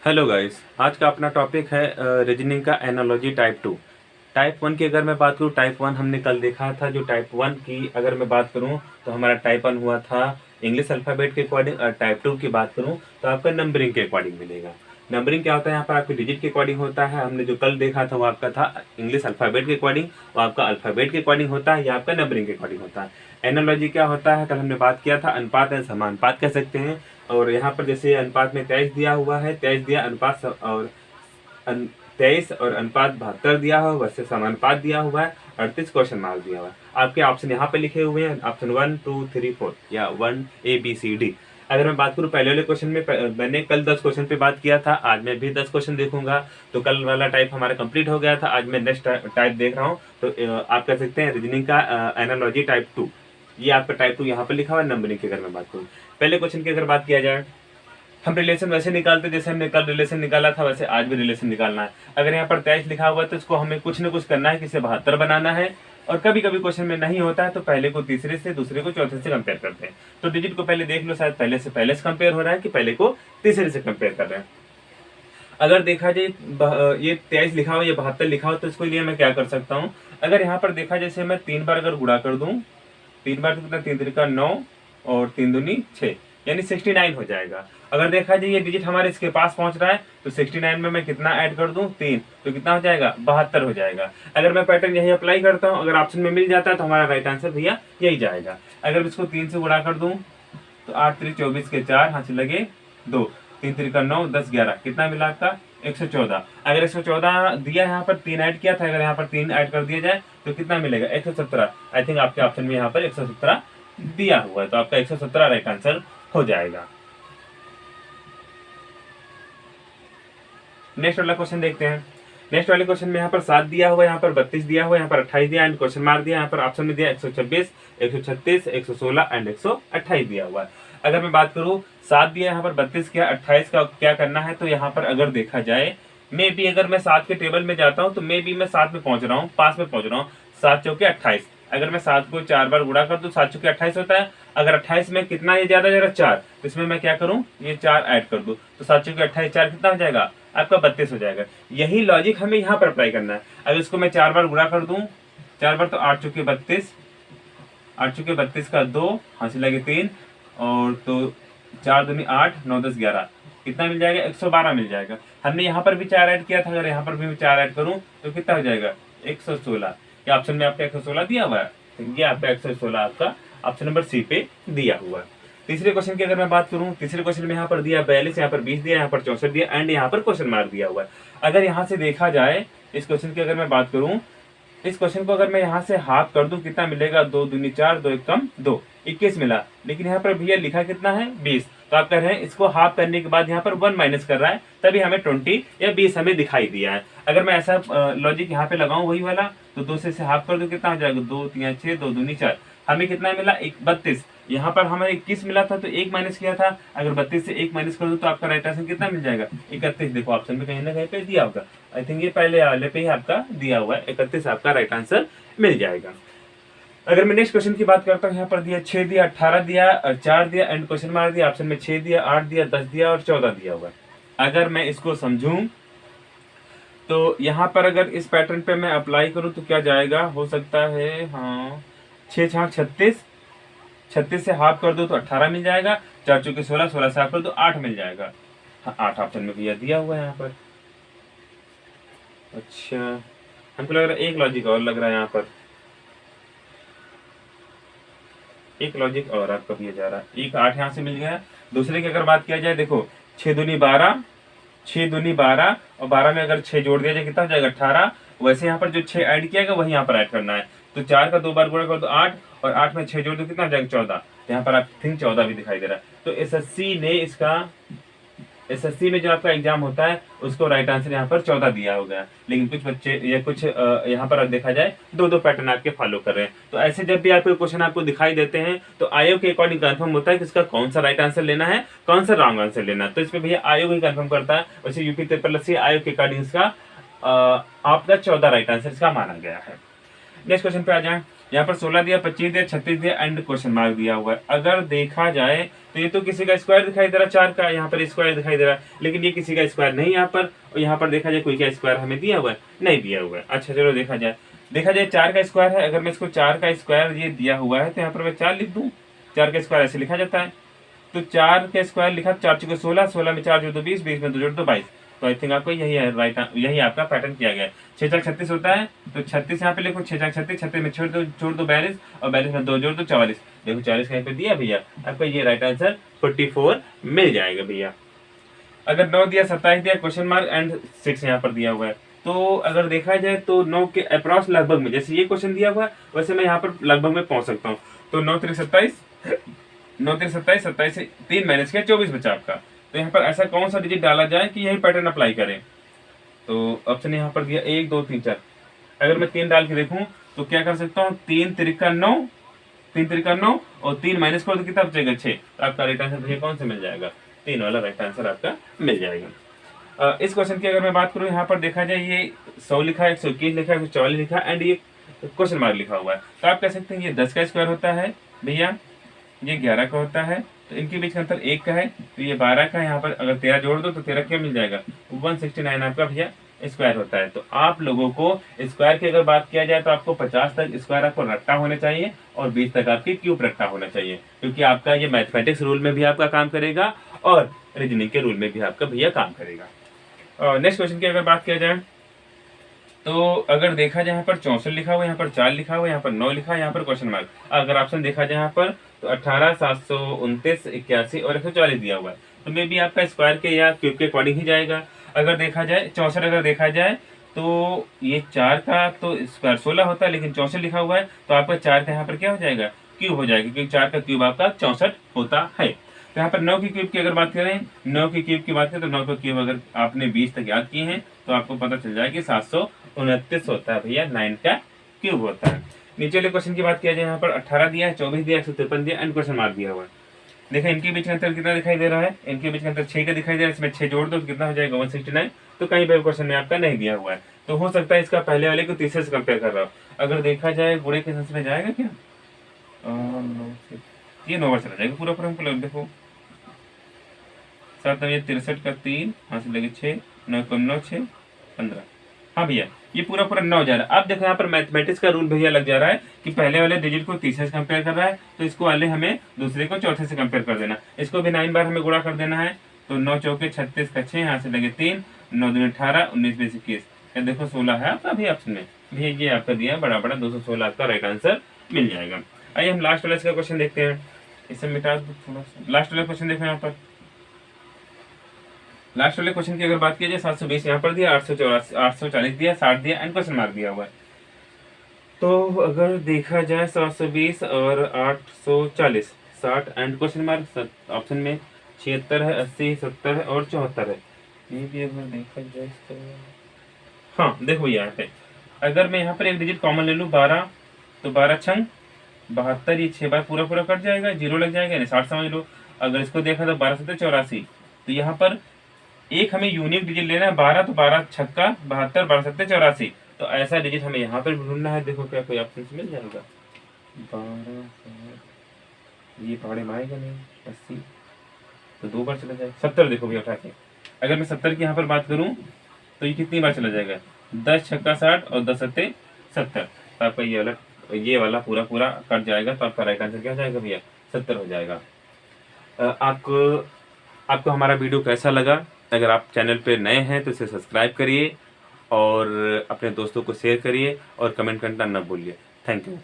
Hello guys, आज का अपना टॉपिक है रीजनिंग का एनालॉजी टाइप 2। टाइप 1 की अगर मैं बात करूँ, टाइप 1 हमने कल देखा था। जो टाइप 1 की अगर मैं बात करूँ तो हमारा टाइप 1 हुआ था इंग्लिश अल्फ़ाबेट के अकॉर्डिंग, और टाइप 2 की बात करूँ तो आपका नंबरिंग के अकॉर्डिंग मिलेगा। नंबरिंग क्या होता है, यहाँ पर आपके डिजिट के अकॉर्डिंग होता है। हमने जो कल देखा था वो आपका था इंग्लिश अल्फ़ाबेट के अकॉर्डिंग, वो आपका अल्फ़ाबेट के अकॉर्डिंग होता है, या आपका नंबरिंग के अकॉर्डिंग होता है। एनालॉजी क्या होता है, कल हमने बात किया था, अनुपात या समानुपात कह सकते हैं। और यहाँ पर जैसे अनुपात में 23 दिया हुआ है, 23 दिया, अनुपात और 23 और अनुपात 72 दिया हुआ है, वैसे समानुपात दिया हुआ है, 38 क्वेश्चन मार्क दिया हुआ है। आपके ऑप्शन यहाँ पे लिखे हुए हैं, ऑप्शन 1 2 3 4 या 1 ABCD। अगर मैं बात करूँ पहले वाले क्वेश्चन में, मैंने कल 10 क्वेश्चन पे बात किया था, आज मैं भी 10 क्वेश्चन देखूंगा। तो कल वाला टाइप हमारा कंप्लीट हो गया था, आज मैं नेक्स्ट टाइप देख रहा हूँ। तो आप कह सकते हैं रीजनिंग का एनालॉजी टाइप 2। ये आपका टाइप 2 यहाँ पर लिखा हुआ है। नंबरिंग की अगर मैं बात करूँ, पहले क्वेश्चन की अगर बात किया जाए, हम रिलेशन वैसे निकालते जैसे हमने कल रिलेशन निकाला था, वैसे आज भी रिलेशन निकालना है। अगर यहाँ पर 23 लिखा हुआ है तो इसको हमें कुछ न कुछ करना है, किसे 72 बनाना है। और कभी कभी क्वेश्चन में नहीं होता है तो पहले को तीसरे से, दूसरे को चौथे से कंपेयर करते हैं। तो डिजिट को पहले देख लो, शायद पहले से कंपेयर हो रहा है कि पहले को तीसरे से कंपेयर कर रहे हैं। अगर देखा जाए ये 23 लिखा हो या 72 लिखा हो, तो इसको लिए मैं क्या कर सकता हूँ। अगर यहाँ पर देखा जैसे मैं 3 बार अगर गुणा कर दूं, 3 बार तो कितना, 3 3 9 और 3 दूनी 6, यानी 69 हो जाएगा। अगर देखा जाए ये डिजिट हमारे इसके पास पहुंच रहा है तो 69 में मैं कितना ऐड कर दूं, 3, तो कितना हो जाएगा, 72 हो जाएगा। अगर मैं पैटर्न यही अप्लाई करता हूं, अगर ऑप्शन में मिल जाता है तो हमारा राइट आंसर भैया यही जाएगा। अगर इसको 3 से गुणा कर दूं तो 8 3 24 के 4, हाथ से लगे 2, 3 3 9 10 11, कितना मिला आपका 114। अगर 114 दिया, यहाँ पर 3 ऐड किया था, अगर यहाँ पर 3 ऐड कर दिया जाए तो कितना मिलेगा, 117। आई थिंक आपके ऑप्शन में यहाँ पर 117 दिया हुआ है, तो आपका 117 राइट आंसर हो जाएगा। नेक्स्ट वाला क्वेश्चन देखते हैं। नेक्स्ट वाले क्वेश्चन में यहाँ पर 7 दिया हुआ है, यहाँ पर 32 दिया हुआ है, यहाँ पर 28 दिया एंड क्वेश्चन मार्क दिया, यहाँ पर ऑप्शन में दिया 126, 136, 116 एंड 128 दिया हुआ है। अगर मैं बात करूँ, 7 दिया, यहाँ पर 32 क्या, 28 का क्या करना है, तो यहाँ पर अगर देखा जाए, मे बी अगर मैं 7 के टेबल में जाता हूँ तो मे बी मैं 7 में पहुंच रहा हूँ, पास में पहुंच रहा हूँ। 7 चौके 28, अगर मैं 7 को 4 बार गुणा कर दूं, 7 चौके 28 होता है। अगर 28 में कितना ये ज्यादा जरा 4, तो इसमें मैं क्या करूं, ये 4 ऐड कर दूं, तो 7 चौके 28, 4 कितना हो जाएगा आपका 32 हो जाएगा। यही लॉजिक हमें यहाँ पर अप्लाई करना है। अगर इसको मैं 4 बार गुणा कर दूं, 4 बार तो 8 चौके 32, 8 चौके 32 का 2, हासिल लगे 3, और तो 4 दूनी 8, 9 10 11, कितना मिल जाएगा, 112 मिल जाएगा। हमने यहाँ पर भी 4 ऐड किया था, अगर यहाँ पर भी मैं 4 ऐड करूँ तो कितना हो जाएगा, 116। क्या ऑप्शन में आपका 116 दिया हुआ है, ये आपका 116 आपका ऑप्शन नंबर सी पे दिया हुआ है। तीसरे क्वेश्चन की अगर मैं बात करूं, तीसरे क्वेश्चन में यहाँ पर दिया 42, यहाँ पर 20 दिया, यहाँ पर 64 दिया एंड यहाँ पर क्वेश्चन मार्क दिया हुआ है। अगर यहाँ से देखा जाए, इस क्वेश्चन की अगर मैं बात करूं, इस क्वेश्चन को अगर मैं यहाँ से हाफ कर दूं, कितना मिलेगा, 2 दूनी 4, 2 एक कम 2, 21 मिला। लेकिन यहाँ पर भैया लिखा कितना है, 20। तो आप कह रहे हैं इसको हाफ करने के बाद यहाँ पर 1 माइनस कर रहा है, तभी हमें 20 या 20 हमें दिखाई दिया है। अगर मैं ऐसा लॉजिक यहाँ पे लगाऊं वही वाला, तो 2 से हाफ कर दूं, कितना हो जाएगा, 2 3 6, 2 दूनी 4, हमें कितना मिला, 32। यहाँ पर हमें 21 मिला था तो 1 माइनस किया था, अगर 32 से 1 माइनस कर दो तो आपका राइट आंसर कितना मिल जाएगा, 31। देखो ऑप्शन में कहीं ना कहीं पे दिया होगा, आई थिंक ये पहले वाले पे ही आपका दिया हुआ है, 31 आपका राइट आंसर मिल जाएगा। अगर मैं नेक्स्ट क्वेश्चन की बात करता हूँ, यहाँ पर दिया 6 दिया, 18 दिया, 4 दिया एंड क्वेश्चन मार्क दिया, ऑप्शन में 6 दिया, 8 दिया, 10 दिया और 14 दिया हुआ है। अगर मैं इसको समझूं तो यहाँ पर अगर इस पैटर्न पे मैं अप्लाई करूँ तो क्या जाएगा, हो सकता है, हाँ, 6 6 36, 36 से हाफ कर दो तो 18 मिल जाएगा, 4 चौके 16, 16 से हाफ कर दो 8 मिल जाएगा। हाँ, 8 ऑप्शन में भैया दिया हुआ है यहाँ पर। अच्छा, हमको लग रहा है एक लॉजिक और लग रहा है यहाँ पर, एक लॉजिक और आपका भैया जा रहा है। एक 8 यहाँ से मिल गया। दूसरे की अगर बात किया जाए, देखो 6 दूनी 12, 6 दूनी 12 और 12 में अगर 6 जोड़ दिया जाए कितना हो जाएगा, 18। वैसे यहाँ पर जो 6 ऐड किया गया वही यहाँ पर ऐड करना है, तो 4 का 2 बार गुणा कर दो 8, और 8 में 6 जोड़ दो कितना हो जाएगा, 14। यहाँ पर आप थिंक 14 भी दिखाई दे रहा है। तो एसएससी में जो आपका एग्जाम होता है उसको राइट आंसर यहाँ पर 14 दिया होगा, लेकिन कुछ बच्चे या कुछ यहाँ पर देखा जाए 2 पैटर्न आपके फॉलो कर रहे हैं। तो ऐसे जब भी आपको क्वेश्चन आपको दिखाई देते हैं तो आयोग के अकॉर्डिंग कंफर्म होता है कि इसका कौन सा राइट आंसर लेना है, कौन सा रॉन्ग आंसर लेना है। तो इसमें भैया आयोग ही कंफर्म करता है। वैसे यूपी ट्रिपल आयोग के अकॉर्डिंग इसका आपका 14 राइट आंसर इसका माना गया है। नेक्स्ट क्वेश्चन पे आ जाए। यहाँ पर 16 दिया, 25 दिया, 36 दिया एंड क्वेश्चन मार्क दिया हुआ है। अगर देखा जाए तो ये तो किसी का स्क्वायर दिखाई दे रहा है 4 का, यहाँ पर स्क्वायर दिखाई दे रहा है, लेकिन ये किसी का स्क्वायर नहीं यहाँ पर। और यहाँ पर देखा जाए कोई का स्क्वायर हमें दिया हुआ है, नहीं दिया हुआ है। अच्छा चलो देखा जाए 4 का स्क्वायर है। अगर मैं इसको 4 का स्क्वायर ये दिया हुआ है तो यहाँ पर मैं 4 लिख दूँ। 4 का स्क्वायर ऐसे लिखा जाता है। तो 4 का स्क्वायर लिखा, 4 चौके 16, 16 में 4 जोड़ दो 20, 20 में 2 जोड़ दो 22। तो आई थिंक आपको यही है राइट, यही आपका पैटर्न किया गया है। 6 चाक 36 होता है, तो 36 यहाँ पे लिखो, 6 चाक 36, 36 में छोड़ दो 42 और 42 में 2 जोड़ दो 44। देखो 44 कहीं पे दिया भैया, आपको ये राइट आंसर 44 मिल जाएगा भैया। अगर 9 दिया, 27 दिया, क्वेश्चन मार्क एंड 6 यहाँ पर दिया हुआ है। तो अगर देखा जाए तो 9 के अप्रॉक्स लगभग में, जैसे ये क्वेश्चन दिया हुआ है वैसे मैं यहाँ पर लगभग में पहुंच सकता हूँ। तो 9 3 27, 9 3 27, 27 से 3 माइनस किया 24 बचा आपका। तो यहाँ पर ऐसा कौन सा डिजिट डाला जाए कि यही पैटर्न अप्लाई करें। तो ऑप्शन यहाँ पर दिया 1 2 3 4। अगर मैं 3 डाल के देखूं तो क्या कर सकता हूँ, 3 त्रिका 9, 3 त्रिका 9 और 3 माइनस करो तो कितना बचेगा 6। तो आपका राइट आंसर भैया कौन सा मिल जाएगा, 3 वाला राइट आंसर आपका मिल जाएगा। इस क्वेश्चन की अगर मैं बात करूँ, यहाँ पर देखा जाए ये 100 लिखा है, 121 लिखा है, 144 लिखा है एंड ये क्वेश्चन मार्क लिखा हुआ है। तो आप कह सकते हैं ये 10 का स्क्वायर होता है भैया, ये 11 का होता है, तो इनके बीच का अंतर 1 का है, तो ये 12 का है। यहाँ पर अगर 13 जोड़ दो तो 13 क्या मिल जाएगा, 169 आपका भैया स्क्वायर होता है। तो आप लोगों को स्क्वायर की अगर बात किया जाए तो आपको 50 तक स्क्वायर आपको रट्टा होना चाहिए और 20 तक आपकी क्यूब रट्टा होना चाहिए, क्योंकि आपका ये मैथमेटिक्स रूल में भी आपका काम करेगा और रीजनिंग के रूल में भी आपका भैया काम करेगा। नेक्स्ट क्वेश्चन की अगर बात किया जाए तो अगर देखा जाए यहाँ पर 64 लिखा हुआ, यहाँ पर 4 लिखा हुआ, यहाँ पर 9 लिखा है, यहाँ पर क्वेश्चन मार्क। अगर ऑप्शन देखा जाए यहाँ पर तो 18, 729, 81 और 140 दिया हुआ है। तो मे भी आपका स्क्वायर के या क्यूब के अकॉर्डिंग ही जाएगा। अगर देखा जाए 64 अगर देखा जाए तो ये 4 का तो स्क्वायर 16 होता है, लेकिन 64 लिखा हुआ है तो आपका 4 का यहाँ पर क्या हो जाएगा, क्यूब हो जाएगा, क्योंकि 4 का क्यूब आपका 64 होता है। तो यहाँ पर 9 की क्यूब की अगर बात करें, 9 की क्यूब की बात करें तो 9 का क्यूब अगर आपने 20 तक याद किए हैं तो आपको पता चल जाएगा कि 729 होता है भैया, 9 का क्यूब होता है। नीचे वाले क्वेश्चन की बात किया जाए, यहाँ पर 18 दिया है, 24 दिया, 153 दिया एंड क्वेश्चन मार्क दिया हुआ है। देखा इनके बीच का अंतर कितना दिखाई दे रहा है, इनके बीच का अंतर 6 का दिखाई दे रहा है, इसमें 6 जोड़ दो तो कितना हो जाएगा 169। तो कहीं पर क्वेश्चन में आपका नहीं दिया हुआ है, तो हो सकता है इसका पहले वाले को तीसरे से कंपेयर कर रहा हो। अगर देखा जाए गुणे के सेंस में जाएगा क्या, ये 9 बार चला जाएगा पूरा पूरा। हमको देखो 7 9 63 का 3 यहाँ से लगे 6, 9 कम 9 6 15। हाँ भैया ये पूरा पूरा 9 जा रहा है। अब देखो यहाँ पर मैथमेटिक्स का रूल भैया लग जा रहा है कि पहले वाले डिजिट को तीसरे से कंपेयर कर रहा है, तो इसको वाले हमें दूसरे को चौथे से कंपेयर कर देना। इसको भी 9 बार हमें गुणा कर देना है। तो 9 चौके 36 का 6, यहाँ से लगे 3, 9 दूनी 18, 19 20 21, देखो 16 है आपका भी ऑप्शन में भैया, ये आपका दिया बड़ा बड़ा 216 आपका राइट आंसर मिल जाएगा। आइए हम लास्ट वाला इसका क्वेश्चन देखते हैं, इसे मिटा दो थोड़ा सा। लास्ट वाला क्वेश्चन देखो यहाँ पर, लास्ट वाले क्वेश्चन की अगर बात की जाए 720 यहाँ पर दिया, 840 दिया, 60 दिया एंड क्वेश्चन मार्क दिया हुआ है। तो अगर देखा जाए 720 और 840, 60 एंड क्वेश्चन मार्क, ऑप्शन में 76 है, 80, 70 है और 74 है। ये भी अगर देखा जाए तो हाँ देखो यहाँ पे अगर मैं यहाँ पर एक डिजिट कॉमन ले लूँ 12, तो 12 छंग 72, ये 6 बार पूरा पूरा कट जाएगा, 0 लग जाएगा, यानी 60 समझ लो। अगर इसको देखा तो 12 7 84, तो यहाँ पर एक हमें यूनिक डिजिट लेना है 12, तो 12 छक्का 72, 12 7 84। तो ऐसा डिजिट हमें यहाँ पर ढूंढना है। देखो क्या कोई ऑप्शन मिल जाएगा, 12 ये पहाड़े में आएगा नहीं, 80 तो 2 बार चला जाएगा, 70 देखो भैया उठा के। अगर मैं 70 की यहाँ पर बात करूँ तो ये कितनी बार चला जाएगा, 10 छक्का 60 और 10 सत्ते 70। तो आपका ये वाला पूरा पूरा कट जाएगा, तो आपका राइट आंसर क्या हो जाएगा भैया, 70 हो जाएगा। आपको हमारा वीडियो कैसा लगा? अगर आप चैनल पे नए हैं तो इसे सब्सक्राइब करिए और अपने दोस्तों को शेयर करिए और कमेंट करना न भूलिए। Thank you.